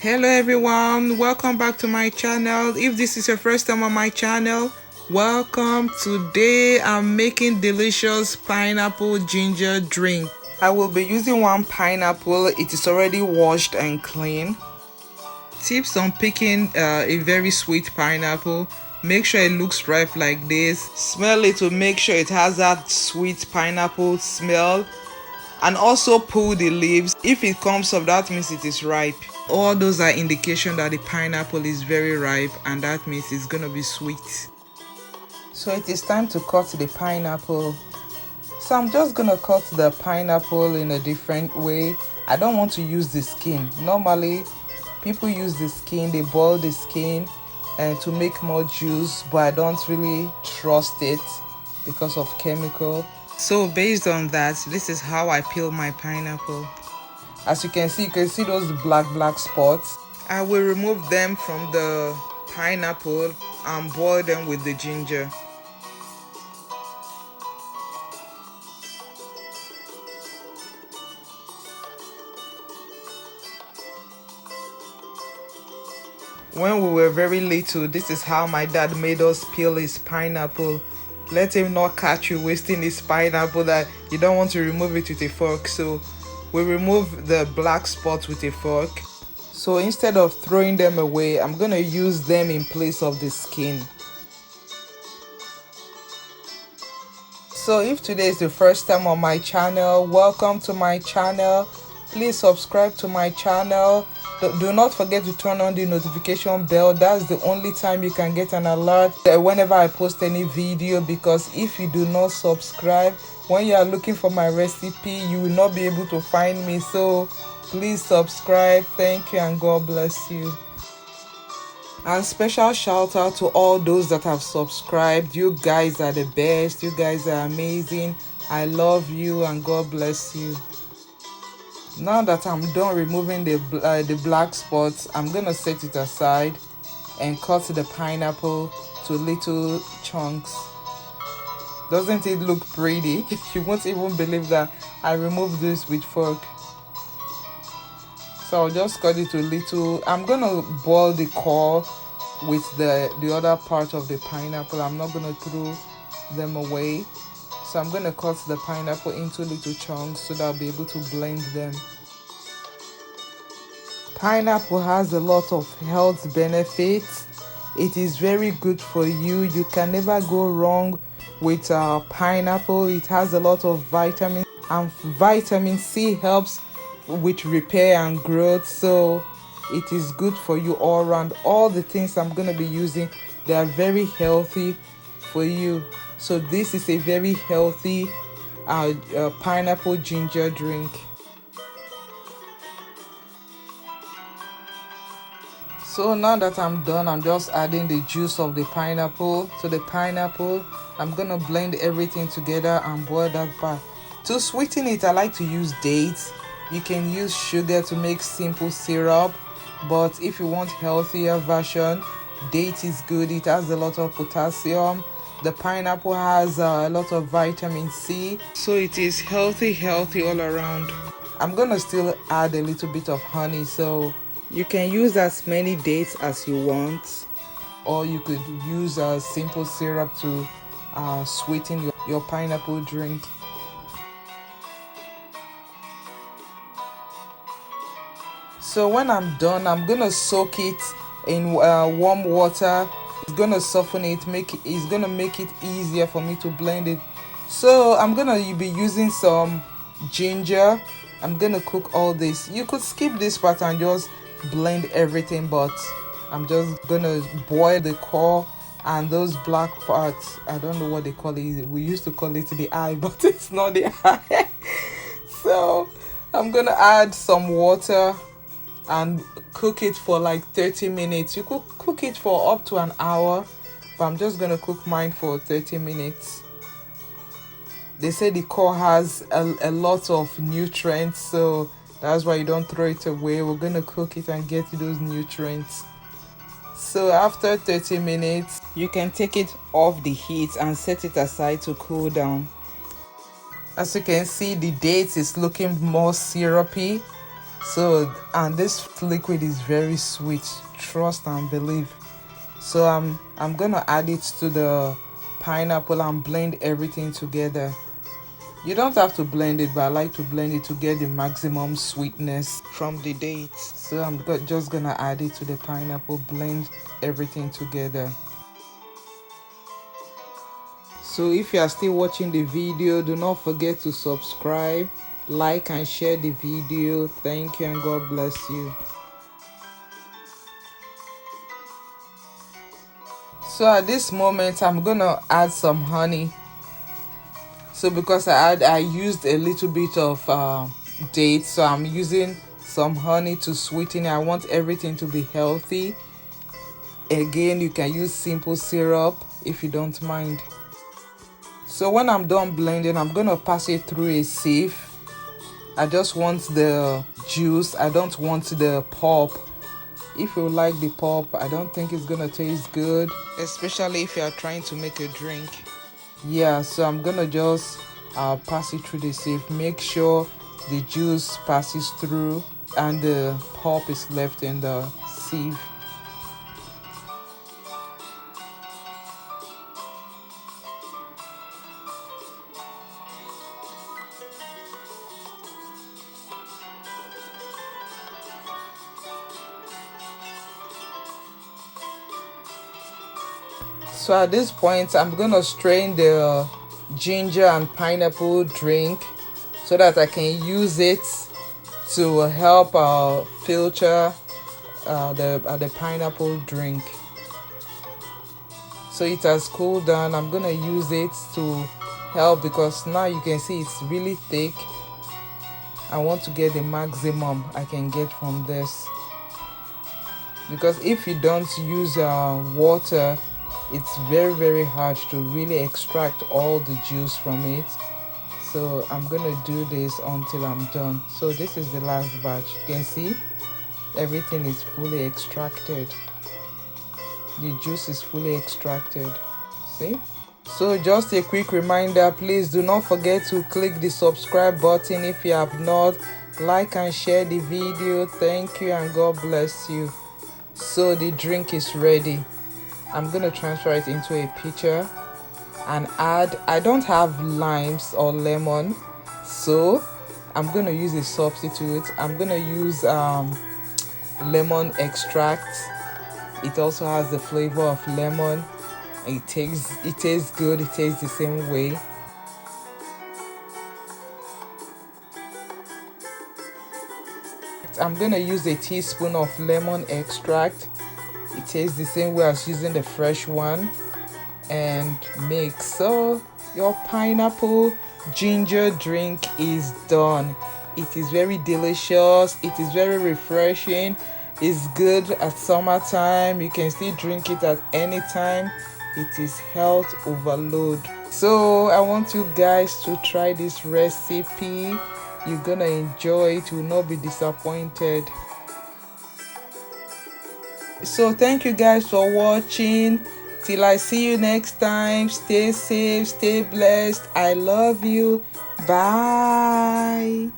Hello everyone, welcome back to my channel. If this is your first time on my channel, welcome. Today I'm making delicious pineapple ginger drink. I will be using one pineapple. It is already washed and clean. Tips on picking a very sweet pineapple: make sure it looks ripe like this. Smell it to make sure it has that sweet pineapple smell, and also pull the leaves. If it comes up, that means it is ripe. All those are indication that the pineapple is very ripe, and that means it's gonna be sweet. So it is time to cut the pineapple. So I'm just gonna cut the pineapple in a different way. I don't want to use the skin. Normally people use the skin, they boil the skin and to make more juice, but I don't really trust it because of chemical. So based on that, this is how I peel my pineapple. As you can see those black spots. I will remove them from the pineapple and boil them with the ginger. When we were very little, this is how my dad made us peel his pineapple. Let him not catch you wasting his pineapple that you don't want to remove it with a fork. So we remove the black spots with a fork. So instead of throwing them away, I'm gonna use them in place of the skin. So if today is the first time on my channel, welcome to my channel. Please subscribe to my channel. Do not forget to turn on the notification bell. That's the only time you can get an alert whenever I post any video, because if you do not subscribe, when you are looking for my recipe, you will not be able to find me. So please subscribe. Thank you and God bless you. And special shout out to all those that have subscribed. You guys are the best. You guys are amazing. I love you and God bless you. Now that I'm done removing the black spots, I'm gonna set it aside and cut the pineapple to little chunks. Doesn't it look pretty? You won't even believe that I removed this with fork. So I'll just cut it to little. I'm gonna boil the core with the other part of the pineapple. I'm not gonna throw them away. So I'm gonna cut the pineapple into little chunks so that I'll be able to blend them. Pineapple has a lot of health benefits. It is very good for you. You can never go wrong with pineapple. It has a lot of vitamins, and vitamin C helps with repair and growth. So it is good for you all around. All the things I'm going to be using, they are very healthy for you. So this is a very healthy pineapple ginger drink. So now that I'm done, I'm just adding the juice of the pineapple to the pineapple. I'm gonna blend everything together and boil that part. To sweeten it, I like to use dates. You can use sugar to make simple syrup, but if you want healthier version, date is good. It has a lot of potassium. The pineapple has a lot of vitamin C, so it is healthy all around. I'm gonna still add a little bit of honey, so you can use as many dates as you want, or you could use a simple syrup to sweeten your pineapple drink. So when I'm done, I'm gonna soak it in warm water. It's gonna soften it, it's gonna make it easier for me to blend it. So I'm gonna be using some ginger. I'm gonna cook all this. You could skip this part and just blend everything, but I'm just gonna boil the core and those black parts. I don't know what they call it. We used to call it the eye, but it's not the eye. So I'm gonna add some water and cook it for like 30 minutes. You could cook it for up to an hour, but I'm just gonna cook mine for 30 minutes. They say the core has a lot of nutrients, so that's why you don't throw it away. We're gonna cook it and get those nutrients. So after 30 minutes, you can take it off the heat and set it aside to cool down. As you can see, the dates is looking more syrupy. So, and this liquid is very sweet, trust and believe. So I'm gonna add it to the pineapple and blend everything together. You don't have to blend it, but I like to blend it to get the maximum sweetness from the dates. So I'm just gonna add it to the pineapple, blend everything together. So if you are still watching the video, do not forget to subscribe, like and share the video. Thank you and God bless you. So at this moment I'm gonna add some honey. So because I used a little bit of dates, so I'm using some honey to sweeten it. I want everything to be healthy. Again, you can use simple syrup if you don't mind. So when I'm done blending, I'm gonna pass it through a sieve. I just want the juice, I don't want the pulp. If you like the pulp, I don't think it's gonna taste good, especially if you are trying to make a drink. Yeah, so I'm gonna just pass it through the sieve. Make sure the juice passes through and the pulp is left in the sieve. So at this point, I'm gonna strain the ginger and pineapple drink so that I can use it to help filter the pineapple drink. So it has cooled down. I'm gonna use it to help because now you can see it's really thick. I want to get the maximum I can get from this, because if you don't use water, it's very hard to really extract all the juice from it. So I'm gonna do this until I'm done. So this is the last batch. You can see everything is fully extracted. The juice is fully extracted. See? So just a quick reminder, please do not forget to click the subscribe button if you have not. Like and share the video. Thank you and God bless you. So the drink is ready. I'm gonna transfer it into a pitcher and add, I don't have limes or lemon, so I'm gonna use a substitute. I'm gonna use lemon extract. It also has the flavor of lemon. It tastes good. It tastes the same way. I'm gonna use a teaspoon of lemon extract. It tastes the same way as using the fresh one, and mix. So your pineapple ginger drink is done. It is very delicious. It is very refreshing. It's good at summertime. You can still drink it at any time. It is health overload. So I want you guys to try this recipe. You're gonna enjoy it. You will not be disappointed. So thank you guys for watching. Till I see you next time, stay safe, stay blessed. I love you. Bye.